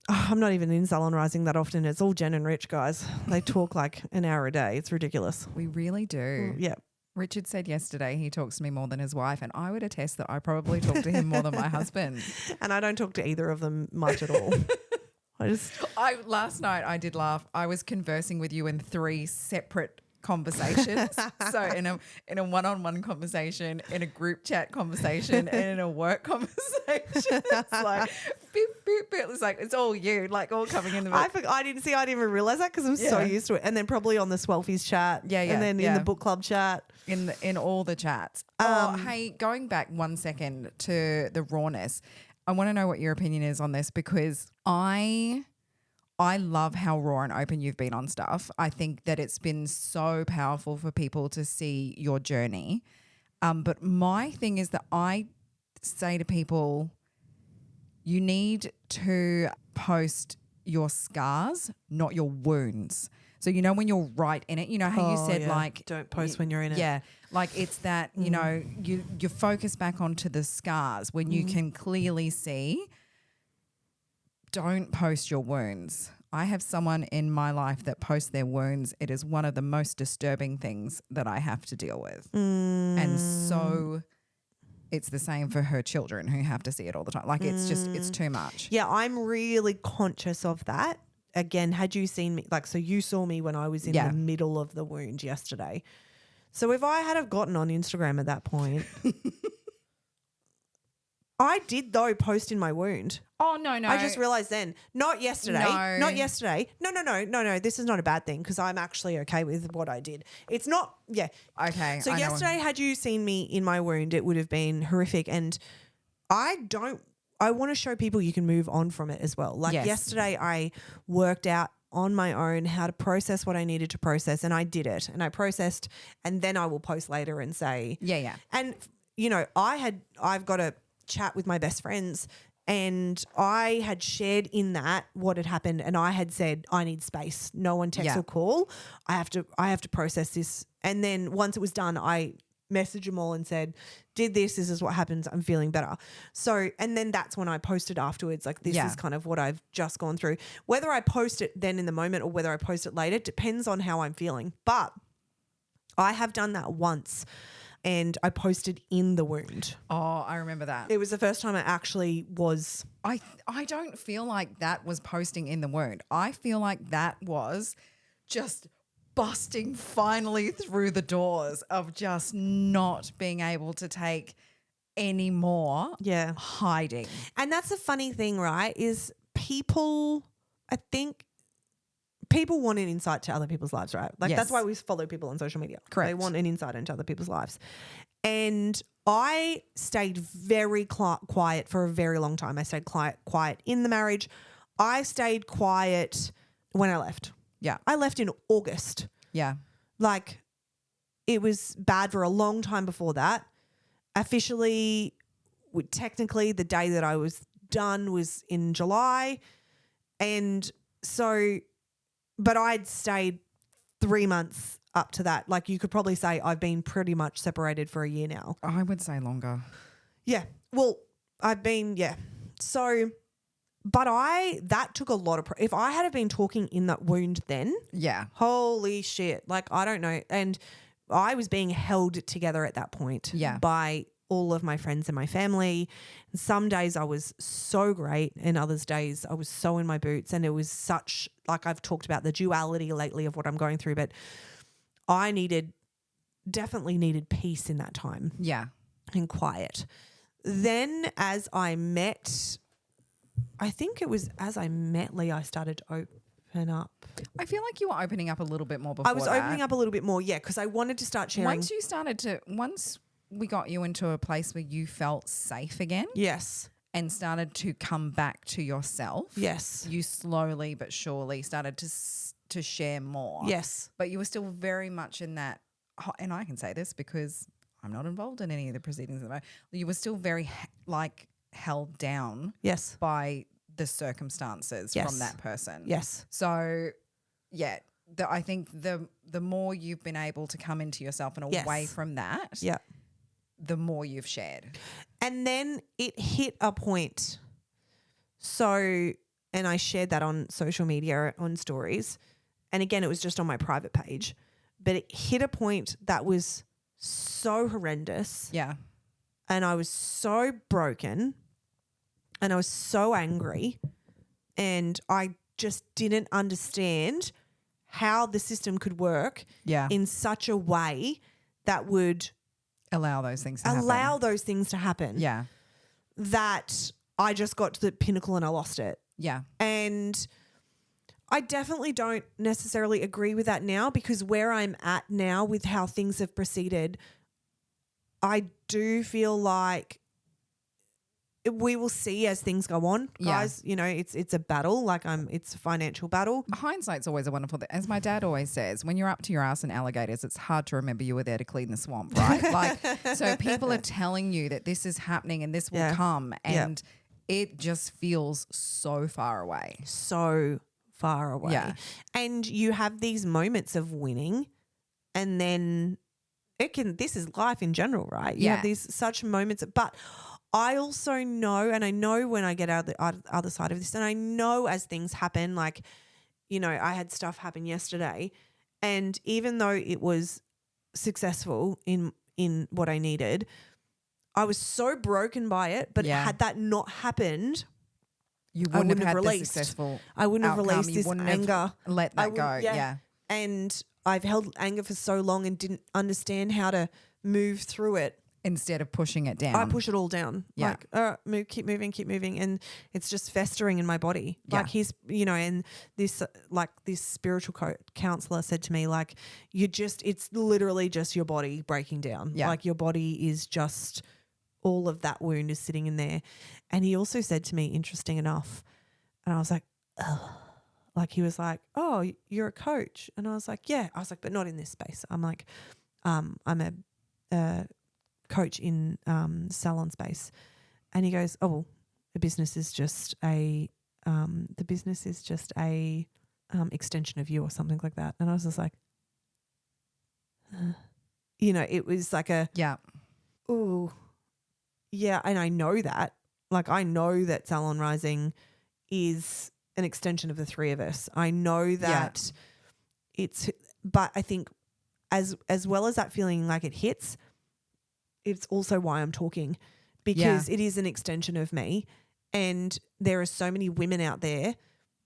I'm not even in Salon Rising that often. It's all Jen and Rich, guys. They talk like an hour a day. It's ridiculous. We really do. Yeah. Richard said yesterday he talks to me more than his wife, and I would attest that I probably talk to him more than my husband. And I don't talk to either of them much at all. Last night I did laugh. I was conversing with you in 3 separate conversations. So in a one-on-one conversation, in a group chat conversation, and in a work conversation. It's like beep, beep, beep. It's like it's all you, like all coming in the I didn't even realize that because I'm so used to it. And then probably on the Swelfies chat. Yeah. And then in the book club chat. In all the chats. Hey, going back 1 second to the rawness, I want to know what your opinion is on this because I love how raw and open you've been on stuff. I think that it's been so powerful for people to see your journey. But my thing is that I say to people, you need to post your scars, not your wounds. So, you know, when you're right in it, you know how you said like... Don't post when you're in it. Yeah. Like it's that, you know, you focus back onto the scars when you can clearly see. Don't post your wounds. I have someone in my life that posts their wounds. It is one of the most disturbing things that I have to deal with. And so it's the same for her children who have to see it all the time. Like it's too much. Yeah, I'm really conscious of that. Again, had you seen me, like, so you saw me when I was in the middle of the wound yesterday. So if I had have gotten on Instagram at that point, I did though post in my wound. Oh, no. I just realised then, not yesterday. No. Not yesterday. No. This is not a bad thing because I'm actually okay with what I did. It's not, Okay. So yesterday, had you seen me in my wound, it would have been horrific. And I want to show people you can move on from it as well. Like yesterday, I worked out on my own how to process what I needed to process, and I did it. And I processed, and then I will post later and say, Yeah. And, you know, I've got a chat with my best friends, and I had shared in that what had happened, and I had said I need space. No one text or call. I have to process this. And then once it was done, I messaged them all and said, did this is what happens. I'm feeling better. So, and then that's when I posted afterwards, like this is kind of what I've just gone through. Whether I post it then in the moment or whether I post it later depends on how I'm feeling. But I have done that once. And I posted in the wound. Oh, I remember that. It was the first time I actually was. I don't feel like that was posting in the wound. I feel like that was just busting finally through the doors of just not being able to take any more hiding. And that's the funny thing, right, is people, I think, people want an insight to other people's lives, right? Like that's why we follow people on social media. Correct. They want an insight into other people's lives. And I stayed very quiet for a very long time. I stayed quiet in the marriage. I stayed quiet when I left. Yeah. I left in August. Yeah. Like it was bad for a long time before that. Officially, technically, the day that I was done was in July. And so... But I'd stayed 3 months up to that. Like you could probably say I've been pretty much separated for a year now. I would say longer. Yeah. Well, I've been, So, but that took a lot of, if I had have been talking in that wound then. Yeah. Holy shit. Like, I don't know. And I was being held together at that point. Yeah. By all of my friends and my family. And some days I was so great and others days I was so in my boots, and it was such, like I've talked about the duality lately of what I'm going through, but I definitely needed peace in that time. Yeah. And quiet. Then as I met Lee, I started to open up. I feel like you were opening up a little bit more before I was opening up a little bit more, because I wanted to start sharing. Once we got you into a place where you felt safe again. Yes. And started to come back to yourself. Yes. You slowly but surely started to share more. Yes. But you were still very much in that, and I can say this because I'm not involved in any of the proceedings at the moment. You were still very held down. Yes. By the circumstances from that person. Yes. So, yeah. I think the more you've been able to come into yourself and away from that. Yeah. The more you've shared. And then it hit a point. So, and I shared that on social media, on stories. And again, it was just on my private page. But it hit a point that was so horrendous. Yeah. And I was so broken and I was so angry and I just didn't understand how the system could work in such a way that would allow those things to happen. Yeah. That I just got to the pinnacle and I lost it. Yeah. And I definitely don't necessarily agree with that now, because where I'm at now with how things have proceeded, I do feel like we will see as things go on, guys. You know, it's a battle. Like it's a financial battle. Hindsight's always a wonderful thing. As my dad always says, when you're up to your ass in alligators, it's hard to remember you were there to clean the swamp, right? Like, so people are telling you that this is happening and this will come, and it just feels so far away. So far away. Yeah. And you have these moments of winning, and then this is life in general, right? You have these such moments, but I also know, and I know when I get out the other side of this, and I know as things happen, like, you know, I had stuff happen yesterday, and even though it was successful in what I needed, I was so broken by it. But had that not happened, you wouldn't have released. I wouldn't have released this anger. Let that go. Yeah. And I've held anger for so long and didn't understand how to move through it. Instead of pushing it down. I push it all down. Yeah. Like, keep moving. And it's just festering in my body. Yeah. Like and this spiritual counselor said to me, like, it's literally just your body breaking down. Yeah. Like your body is just, all of that wound is sitting in there. And he also said to me, interesting enough, and I was like, ugh. Like he was like, oh, you're a coach. And I was like, yeah. I was like, but not in this space. I'm like, I'm a coach in salon space. And he goes, oh, well, the business is just a extension of you or something like that. And I was just like, it was like oh, yeah. And I know that, like, I know that Salon Rising is an extension of the three of us. I know that but I think as well as that feeling like it hits, it's also why I'm talking, because it is an extension of me, and there are so many women out there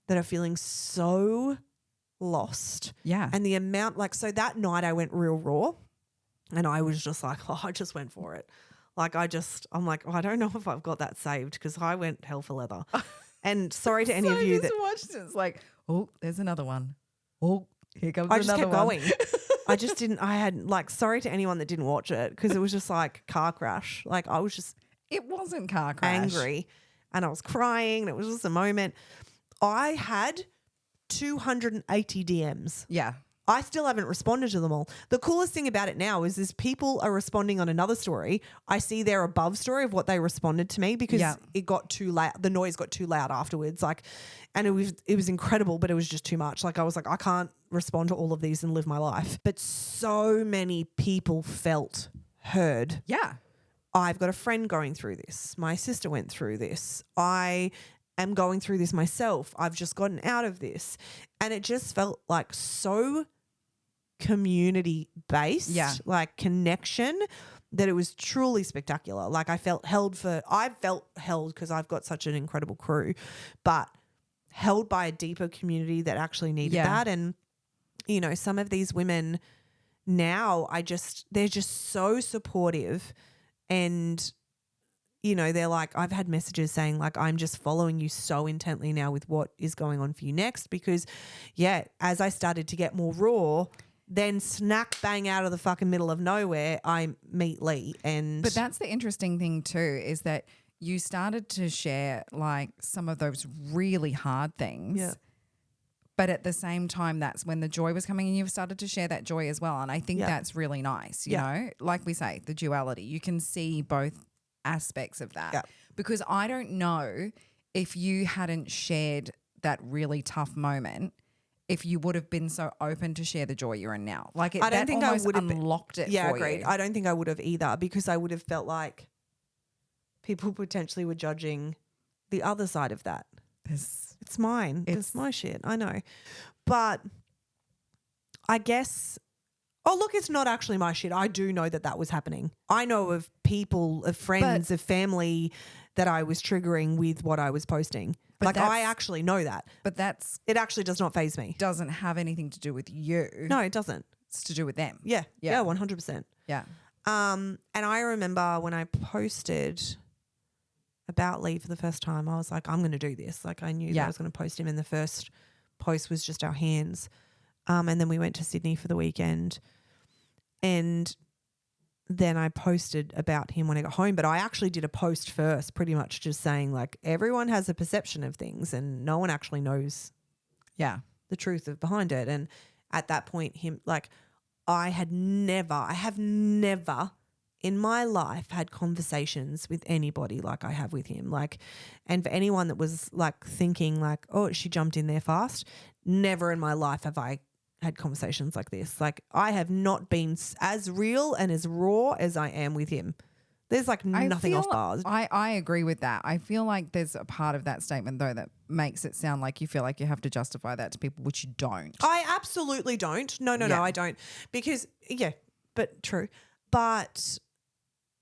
that are feeling so lost. Yeah. And the amount, like, so that night I went real raw, and I was just like, I just went for it. Like I'm like, I don't know if I've got that saved, because I went hell for leather. And sorry to any of you that watched it. It's like, oh, there's another one. Oh, here comes I another just kept one. going. I just didn't. I had, like, sorry to anyone that didn't watch it, because it was just like car crash. Like I was just, it wasn't car crash, angry, and I was crying. And it was just a moment. I had 280 DMs. Yeah. I still haven't responded to them all. The coolest thing about it now is people are responding on another story. I see their above story of what they responded to me, because it got too loud. The noise got too loud afterwards. Like, and it was incredible, but it was just too much. Like I was like, I can't respond to all of these and live my life. But so many people felt heard. Yeah. I've got a friend going through this. My sister went through this. I am going through this myself. I've just gotten out of this. And it just felt like so community based, like connection, that it was truly spectacular. Like I felt held because I've got such an incredible crew, but held by a deeper community that actually needed that. And, some of these women now, they're just so supportive, and, they're like, I've had messages saying like, I'm just following you so intently now with what is going on for you next, because as I started to get more raw, then snack bang out of the fucking middle of nowhere, I meet Lee. But that's the interesting thing too, is that you started to share like some of those really hard things. Yeah. But at the same time, that's when the joy was coming, and you've started to share that joy as well. And I think that's really nice, you know, like we say, the duality. You can see both aspects of that. Yeah. Because I don't know if you hadn't shared that really tough moment, if you would have been so open to share the joy you're in now. Like I don't think I would have unlocked it. Yeah, agreed. I don't think I would have either, because I would have felt like people potentially were judging the other side of that. It's mine. It's my shit. I know. But I guess Oh, look, it's not actually my shit. I do know that was happening. I know of people, of friends, of family that I was triggering with what I was posting. Like, I actually know that. But it actually does not faze me. Doesn't have anything to do with you. No, it doesn't. It's to do with them. Yeah. Yeah, 100%. Yeah. And I remember when I posted about Lee for the first time, I was like, I'm going to do this. Like, I knew that I was going to post him, and the first post was just our hands. And then we went to Sydney for the weekend, and then I posted about him when I got home. But I actually did a post first, pretty much just saying, like, everyone has a perception of things and no one actually knows the truth behind it. And at that point, I have never in my life had conversations with anybody like I have with him. Like, and for anyone that was like thinking like, oh, she jumped in there fast, never in my life have I had conversations like this. Like, I have not been as real and as raw as I am with him. There's like nothing off bars. I agree with that. I feel like there's a part of that statement though that makes it sound like you feel like you have to justify that to people, which you don't. I absolutely don't. No, I don't. Because, but true. But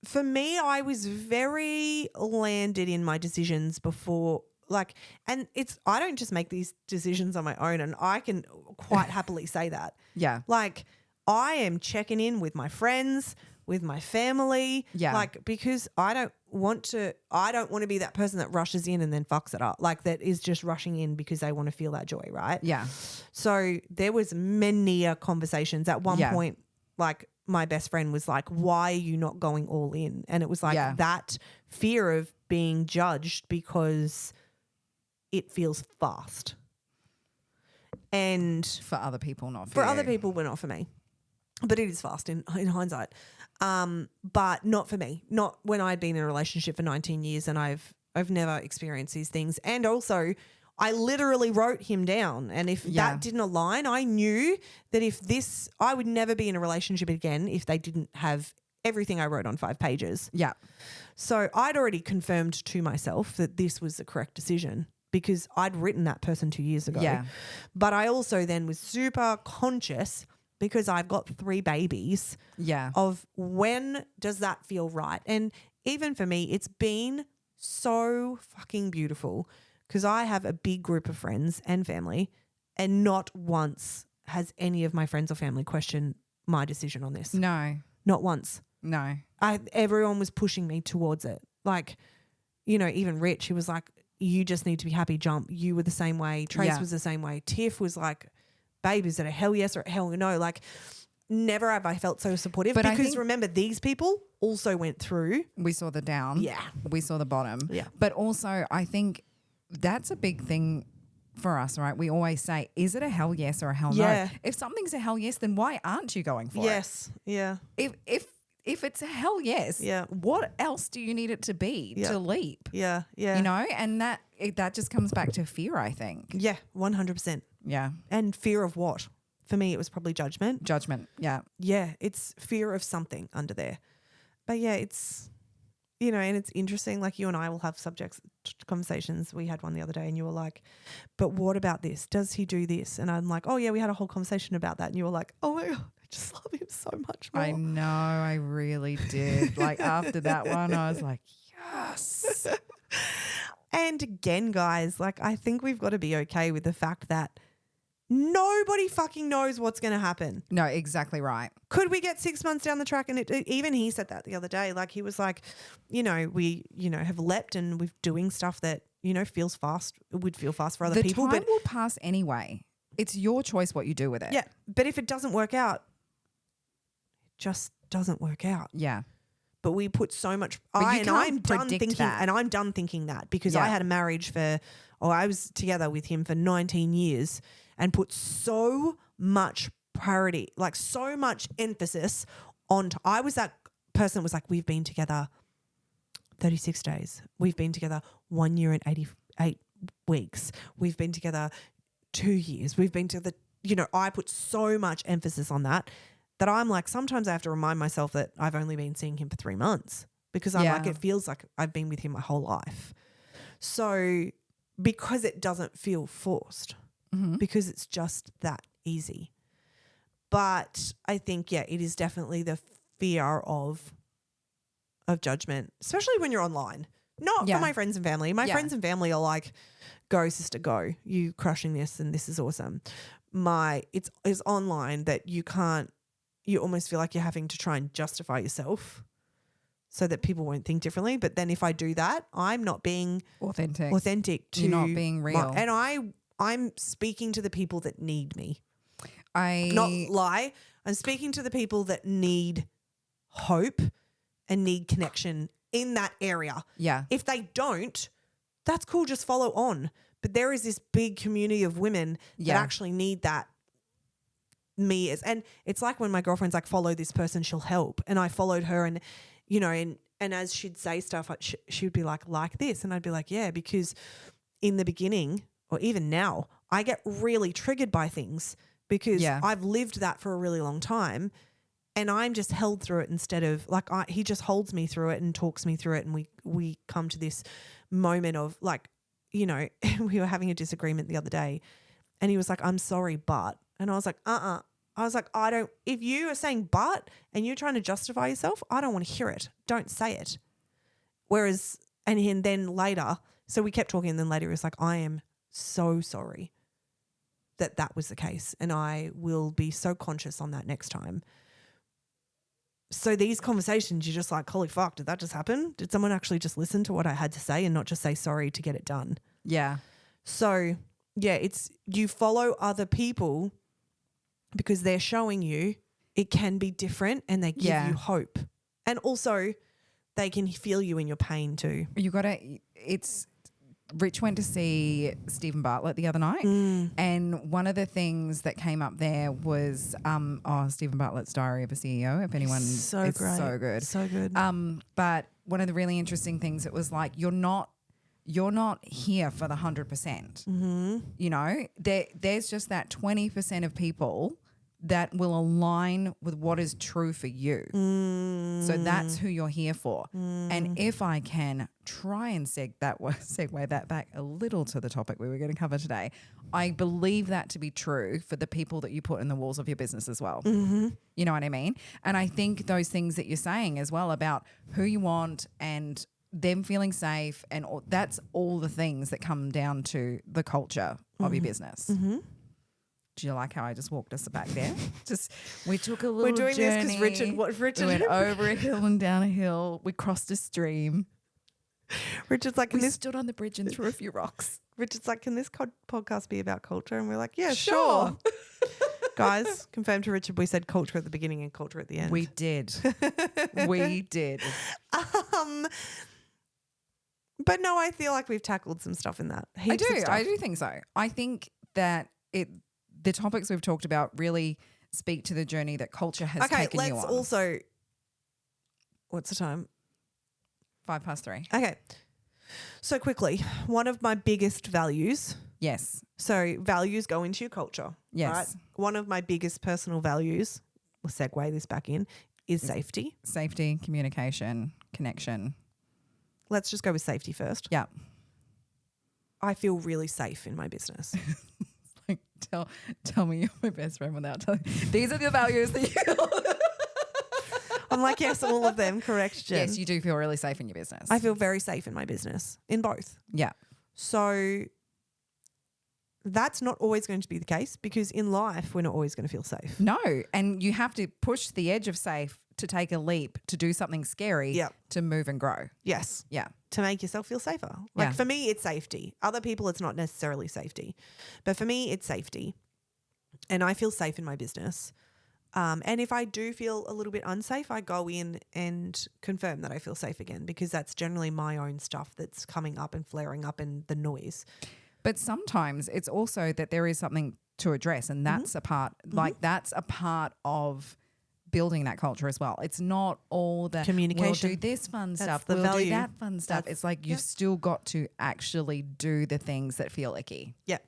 for me, I was very landed in my decisions before, like, and I don't just make these decisions on my own, and I can quite happily say that. Yeah. Like, I am checking in with my friends, with my family. Yeah. Like, because I don't want to be that person that rushes in and then fucks it up. Like, that is just rushing in because they want to feel that joy, right? Yeah. So there was many conversations at one point, like, my best friend was like, why are you not going all in? And it was like that fear of being judged because it feels fast. And for other people, not for For you. other people, but not for me. But it is fast in hindsight. But not for me. Not when I'd been in a relationship for 19 years and I've never experienced these things. And also, I literally wrote him down. And if that didn't align, I knew that I would never be in a relationship again if they didn't have everything I wrote on 5 pages. Yeah. So I'd already confirmed to myself that this was the correct decision because I'd written that person 2 years ago. Yeah. But I also then was super conscious because I've got 3 babies of when does that feel right? And even for me, it's been so fucking beautiful because I have a big group of friends and family, and not once has any of my friends or family questioned my decision on this. No. Not once. No. Everyone was pushing me towards it. Like, even Rich, he was like, you just need to be happy, jump. You were the same way. Trace was the same way. Tiff was like, babe, is it a hell yes or a hell no? Like, never have I felt so supportive. But because remember, these people also went through. We saw the down. Yeah. We saw the bottom. Yeah. But also, I think that's a big thing for us, right? We always say, is it a hell yes or a hell no? If something's a hell yes, then why aren't you going for it? Yes. Yeah. If it's a hell yes, what else do you need it to be to leap? Yeah. Yeah. And that just comes back to fear, I think. Yeah, 100%. Yeah. And fear of what? For me, it was probably judgment. Judgment, yeah. Yeah, it's fear of something under there. But yeah, it's, and it's interesting. Like, you and I will have conversations. We had one the other day and you were like, but what about this? Does he do this? And I'm like, oh yeah, we had a whole conversation about that. And you were like, oh my God, I just love him so much more. I know, I really did. Like, after that one, I was like, yes. And again, guys, like, I think we've got to be okay with the fact that nobody fucking knows what's going to happen. No, exactly right. Could we get 6 months down the track? And even he said that the other day. Like, he was like, we, have leapt and we're doing stuff that, feels fast. It would feel fast for other people. The time will pass anyway. It's your choice what you do with it. Yeah. But if it doesn't work out, it just doesn't work out. Yeah. But we put so much. I'm done thinking that because I had a marriage I was together with him for 19 years and put so much priority, like so much emphasis on. I was that person that was like, we've been together 36 days. We've been together 1 year and 88 weeks. We've been together 2 years. We've been together. I put so much emphasis on that I'm like, sometimes I have to remind myself that I've only been seeing him for 3 months because I'm like, it feels like I've been with him my whole life. So because it doesn't feel forced, because it's just that easy. But I think, yeah, it is definitely the fear of judgment, especially when you're online. Not for my friends and family. My friends and family are like, go, sister, go. You crushing this and this is awesome. It's online that you almost feel like you're having to try and justify yourself so that people won't think differently. But then if I do that, I'm not being authentic to you're not being real. And I'm speaking to the people that need me. I'm speaking to the people that need hope and need connection in that area. Yeah. If they don't, that's cool, just follow on. But there is this big community of women that actually need that. And it's like when my girlfriend's like, follow this person, she'll help. And I followed her and, and as she'd say stuff, she would be like this. And I'd be like, yeah, because in the beginning or even now, I get really triggered by things because I've lived that for a really long time. And I'm just held through it instead of he just holds me through it and talks me through it. And we come to this moment of we were having a disagreement the other day and he was like, I'm sorry, but, and I was like, I was like, if you are saying but and you're trying to justify yourself, I don't want to hear it. Don't say it. Whereas, and then later, so we kept talking and then later he was like, I am so sorry that was the case. And I will be so conscious on that next time. So these conversations, you're just like, holy fuck, did that just happen? Did someone actually just listen to what I had to say and not just say sorry to get it done? Yeah. So, yeah, you follow other people because they're showing you it can be different and they give you hope. And also they can feel you in your pain too. Rich went to see Stephen Bartlett the other night and one of the things that came up there was Stephen Bartlett's Diary of a CEO, if anyone it's so good. So good. But one of the really interesting things, it was like you're not here for the 100%. Mm-hmm. There's just that 20% of people that will align with what is true for you. So that's who you're here for. And if I can try and segue that back a little to the topic we were going to cover today, I believe that to be true for the people that you put in the walls of your business as well. Mm-hmm. You know what I mean? And I think those things that you're saying as well about who you want and them feeling safe and that's all the things that come down to the culture of your business. Mm-hmm. Do you like how I just walked us back there? We took a little journey. We're doing this because Richard we went over a hill and down a hill. We crossed a stream. Richard's like, we stood on the bridge and threw a few rocks. Richard's like, can this podcast be about culture? And we're like, yeah, sure. Guys, confirm to Richard, we said culture at the beginning and culture at the end. We did. We did. But no, I feel like we've tackled some stuff in that. I do think so. I think that the topics we've talked about really speak to the journey that culture has taken you on. Okay, let's also – what's the time? 3:05. Okay. So quickly, one of my biggest values – yes. So values go into your culture. Yes. Right? One of my biggest personal values – we'll segue this back in – is safety. Safety, communication, connection. Let's just go with safety first. Yeah. I feel really safe in my business. Tell me you're my best friend without telling. These are the values that you. I'm like, yes, all of them. Correct, Jen. Yes, you do feel really safe in your business. I feel very safe in my business, in both. Yeah. So that's not always going to be the case because in life we're not always going to feel safe. No, and you have to push the edge of safe to take a leap, to do something scary, to move and grow. Yes. Yeah. To make yourself feel safer. Like for me, it's safety. Other people, it's not necessarily safety. But for me, it's safety. And I feel safe in my business. And if I do feel a little bit unsafe, I go in and confirm that I feel safe again because that's generally my own stuff that's coming up and flaring up in the noise. But sometimes it's also that there is something to address and that's a part, that's a part of building that culture as well. It's not all the communication. We'll do this fun stuff. We'll do that fun stuff. It's like you've still got to actually do the things that feel icky. Yep.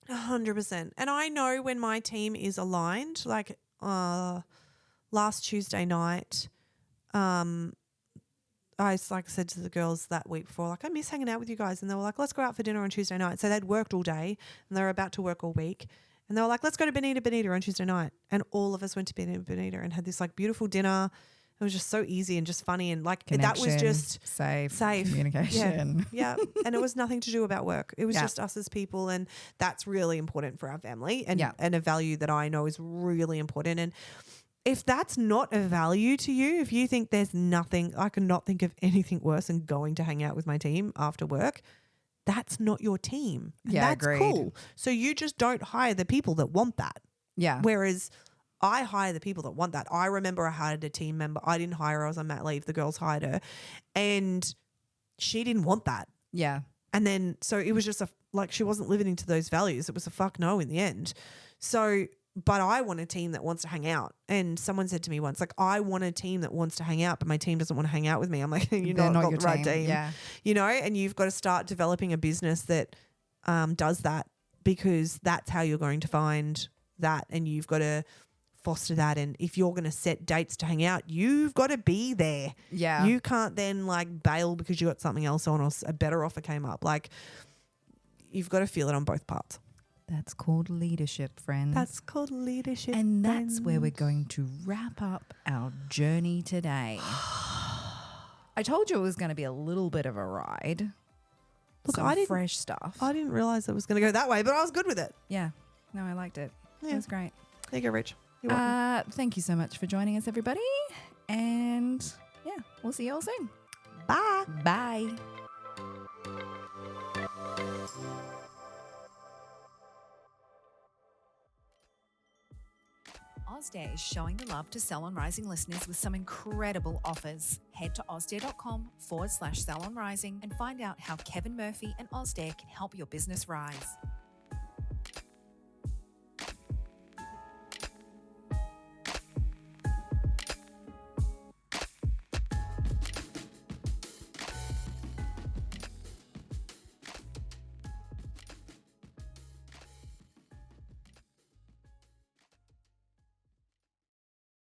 100%. And I know when my team is aligned, like last Tuesday night, I said to the girls that week before, like, I miss hanging out with you guys. And they were like, let's go out for dinner on Tuesday night. So they'd worked all day and they were about to work all week. And they were like, let's go to Bonita on Tuesday night. And all of us went to Bonita and had this like beautiful dinner. It was just so easy and just funny. And like that was just safe Yeah. communication. Yeah. And it was nothing to do about work. It was just us as people. And that's really important for our family and a value that I know is really important. And if that's not a value to you, if you think there's nothing, I cannot think of anything worse than going to hang out with my team after work, that's not your team. And that's agreed. cool. So you just don't hire the people that want that. Yeah. Whereas I hire the people that want that. I remember I hired a team member. I didn't hire her. I was on mat leave. The girls hired her. And she didn't want that. Yeah. And then, so it was just she wasn't living into those values. It was a fuck no in the end. So, but I want a team that wants to hang out. And someone said to me once, like, I want a team that wants to hang out, but my team doesn't want to hang out with me. I'm like, you're not got the right team. Yeah. You know, and you've got to start developing a business that does that, because that's how you're going to find that, and you've got to foster that. And if you're going to set dates to hang out, you've got to be there. Yeah. You can't then like bail because you got something else on or a better offer came up. Like, you've got to feel it on both parts. That's called leadership, friends. That's called leadership. And that's where we're going to wrap up our journey today. I told you it was going to be a little bit of a ride. Look, Some fresh stuff. I didn't realize it was going to go that way, but I was good with it. Yeah. No, I liked it. Yeah. It was great. There you go, Rich. You're welcome. Thank you so much for joining us, everybody. And yeah, we'll see you all soon. Bye. Bye. Ozday is showing the love to Salon Rising listeners with some incredible offers. Head to ozday.com/salonrising and find out how Kevin Murphy and Ozday can help your business rise.